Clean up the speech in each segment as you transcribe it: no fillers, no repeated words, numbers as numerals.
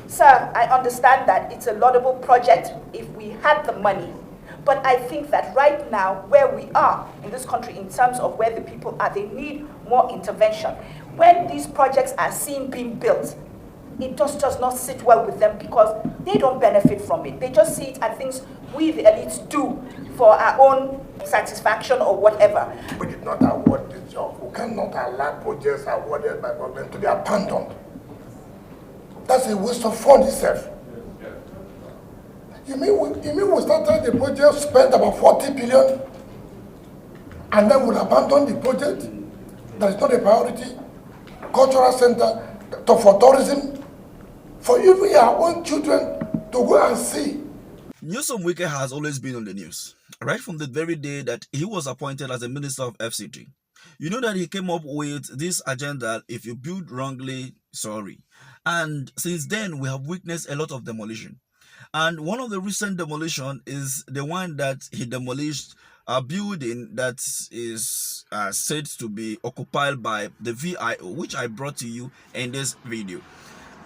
Sir, I understand that it's a laudable project if we had the money. But I think that right now, where we are in this country in terms of where the people are, they need more intervention. When these projects are seen being built, it just does not sit well with them because they don't benefit from it. They just see it as things we, the elites, do for our own satisfaction or whatever. We did not award this job. We cannot allow projects awarded by government to be abandoned. That's a waste of funds itself. You mean we started the project, spent about 40 billion, and then we'll abandon the project? That is not a priority. Cultural center for tourism, for even our own children to go and see. Nyesom Wike has always been on the news, right from the very day that he was appointed as a minister of FCT. You know that he came up with this agenda, if you build wrongly, sorry. And since then, we have witnessed a lot of demolition. And one of the recent demolition is the one that he demolished a building that is said to be occupied by the VIO, which I brought to you in this video.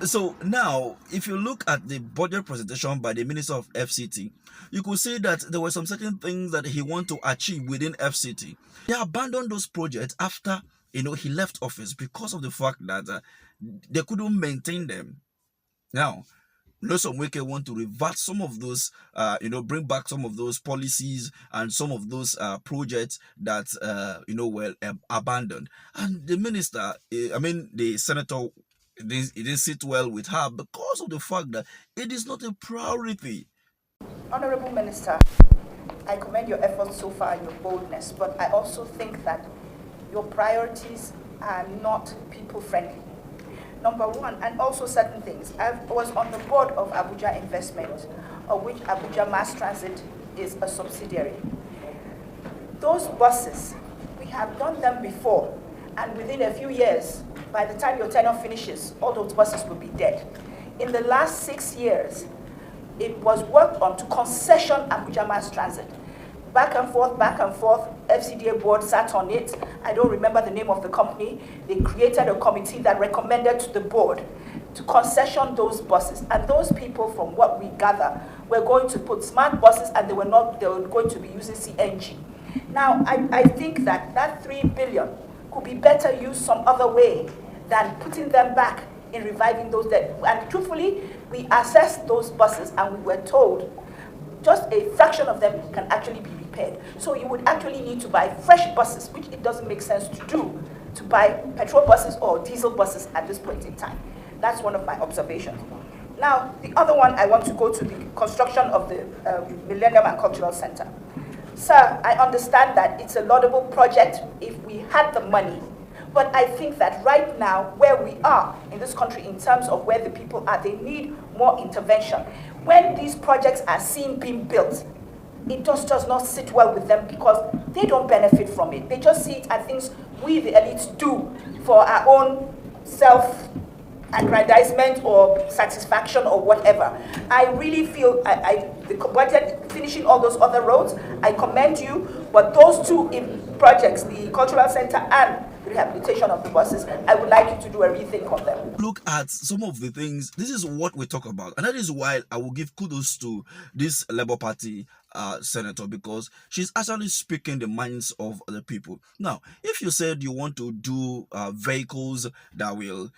So now, if you look at the budget presentation by the Minister of FCT, you could see that there were some certain things that he wanted to achieve within FCT. He abandoned those projects after, he left office because of the fact that they couldn't maintain them. Now, Nyesom Wike want to revert some of those, bring back some of those policies and some of those projects that, were abandoned. And the minister, the senator, it didn't sit well with her because of the fact that it is not a priority. Honorable Minister, I commend your efforts so far and your boldness, but I also think that your priorities are not people-friendly. Number one, and also certain things. I was on the board of Abuja Investment, of which Abuja Mass Transit is a subsidiary. Those buses, we have done them before, and within a few years, by the time your tenure finishes, all those buses will be dead. In the last 6 years, it was worked on to concession Abuja Mass Transit. Back and forth, FCDA board sat on it. I don't remember the name of the company. They created a committee that recommended to the board to concession those buses. And those people, from what we gather, were going to put smart buses and they were going to be using CNG. Now, I think that 3 billion could be better used some other way than putting them back in reviving those dead. And truthfully, we assessed those buses and we were told just a fraction of them can actually be repaired. So you would actually need to buy fresh buses, which it doesn't make sense to do, to buy petrol buses or diesel buses at this point in time. That's one of my observations. Now, the other one, I want to go to the construction of the Millennium and Cultural Center. Sir, I understand that it's a laudable project if we had the money. But I think that right now, where we are in this country in terms of where the people are, they need more intervention. When these projects are seen being built, it just does not sit well with them because they don't benefit from it. They just see it as things we, the elites, do for our own self-aggrandizement or satisfaction or whatever. I really feel the budget, finishing all those other roads, I commend you, but those two projects, the cultural center and rehabilitation of the buses, I would like you to do a rethink on them. Look at some of the things. This is what we talk about, and that is why I will give kudos to this Labour Party senator, because she's actually speaking the minds of the people. Now, if you said you want to do vehicles that will,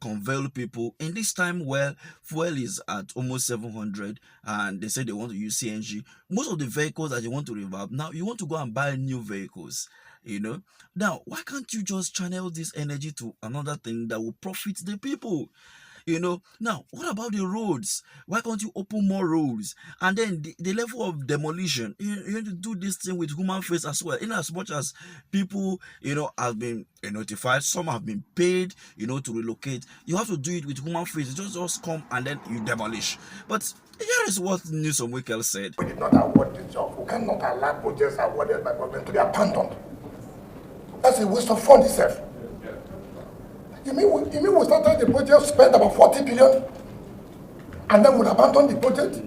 convey people in this time where fuel is at almost 700, and they say they want to use CNG, most of the vehicles that you want to revamp, now you want to go and buy new vehicles. Now, why can't you just channel this energy to another thing that will profit the people? Now, what about the roads? Why can't you open more roads? And then the level of demolition, you need to do this thing with human face as well. In as much as people, have been notified, some have been paid, to relocate. You have to do it with human face. Just come and then you demolish. But here is what Nyesom Wike said. We did not award this job. We cannot allow projects awarded by government to be abandoned. That's a waste of funds itself. You mean we started the project, spent about 40 billion, and then we'll abandon the project?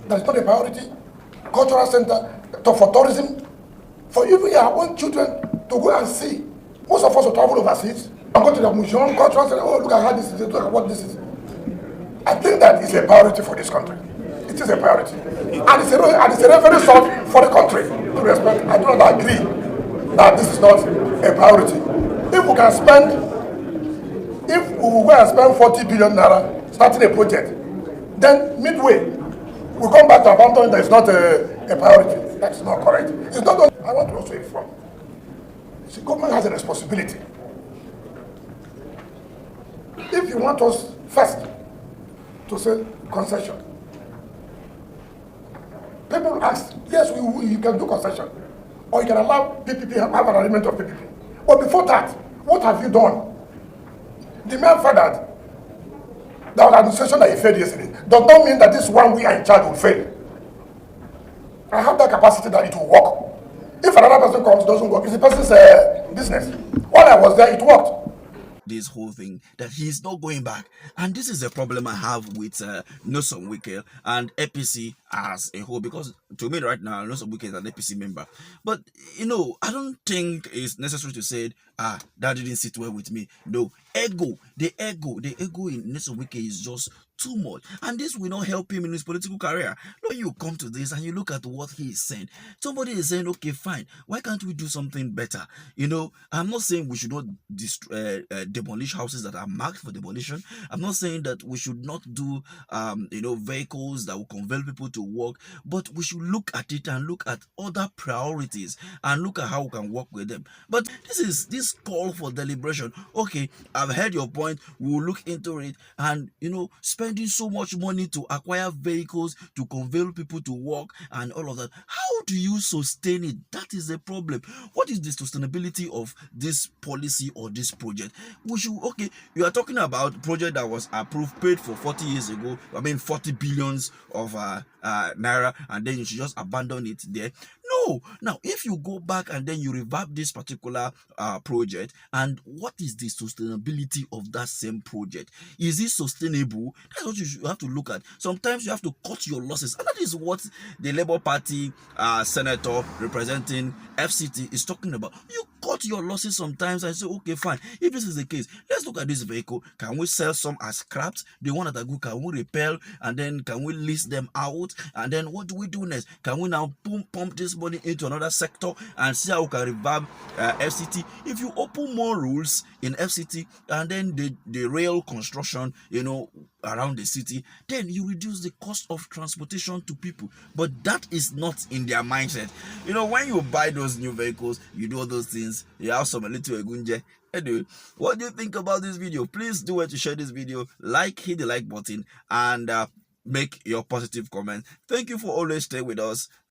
That is not a priority. Cultural center for tourism, for even our own children to go and see. Most of us will travel overseas and go to the museum, cultural center. Oh, look at how this is. Look at what this is. I think that is a priority for this country. It is a priority. And it's a revenue source for the country. To respect, I do not agree that this is not a priority. If we can spend, if we will go and spend 40 billion naira starting a project, then midway, we come back to abandon that it's not a priority. That's not correct. It's not. I want to also inform. See, government has a responsibility. If you want us first to say concession, people ask, yes, you can do concession, or you can allow PPP, have an arrangement of PPP. But before that, what have you done? The mere fact that the administration that you failed yesterday does not mean that this one we are in charge will fail. I have that capacity that it will work. If another person comes, doesn't work, it's the person's business. While I was there, it worked. This whole thing that he's not going back, and this is a problem I have with Nyesom Wike and APC as a whole, because to me right now Nyesom Wike is an APC member, but I don't think it's necessary to say that didn't sit well with me. No, the ego in Nyesom Wike is just too much, and this will not help him in his political career. When you come to this and you look at what he is saying, somebody is saying, okay, fine, why can't we do something better? I'm not saying we should not demolish houses that are marked for demolition. I'm not saying that we should not do vehicles that will convey people to work, but we should look at it and look at other priorities and look at how we can work with them. But this call for deliberation. Okay, I've heard your point, we'll look into it, and spending so much money to acquire vehicles to convey people to work and all of that, how do you sustain it? That is the problem. What is the sustainability of this policy or this project? You are talking about project that was approved, paid for 40 years ago, 40 billions of naira, and then you should just abandon it there. No. Now, if you go back and then you revamp this particular project, and what is the sustainability of that same project? Is it sustainable? That's what you have to look at. Sometimes you have to cut your losses, and that is what the Labour Party senator representing FCT is talking about. You cut your losses sometimes and say, okay, fine, if this is the case, let's look at this vehicle. Can we sell some as scraps? The one that are good, can we repel, and then can we list them out? And then what do we do next? Can we now pump this money into another sector and see how we can revamp FCT? If you open more rules in FCT and then the rail construction, around the city, then you reduce the cost of transportation to people. But that is not in their mindset. When you buy those new vehicles, you do all those things, you have some little egunje. Anyway, what do you think about this video? Please do it to share this video, hit the like button, and make your positive comment. Thank you for always staying with us.